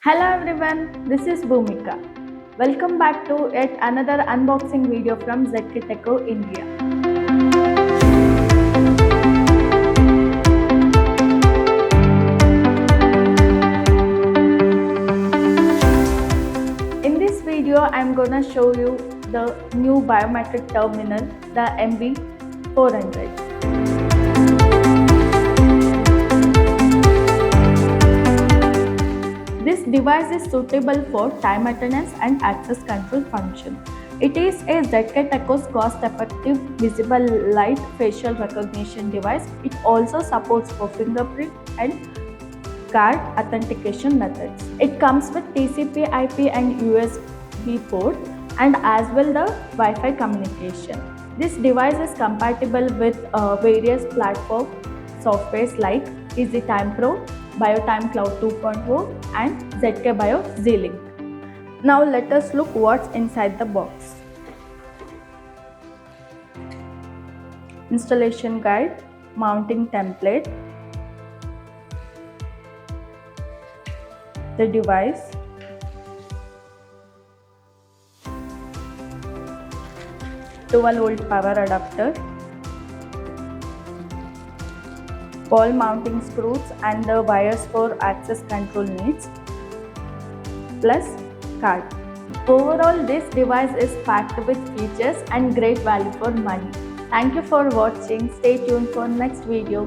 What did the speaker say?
Hello everyone, this is Bhumika. Welcome back to yet another unboxing video from ZKTeco India. In this video, I'm gonna show you the new biometric terminal, the MB400. This device is suitable for time attendance and access control function. It is a ZKTeco's cost-effective visible light facial recognition device. It also supports for fingerprint and card authentication methods. It comes with TCP/IP and USB port and as well the Wi-Fi communication. This device is compatible with various platform softwares like EasyTime Pro, BioTime Cloud 2.0 and ZK Bio Z-Link. Now let us look what's inside the box. Installation guide, mounting template, the device, (12V) power adapter, ball mounting screws and the wires for access control needs, plus card. Overall, this device is packed with features and great value for money. Thank you for watching. Stay tuned for next video.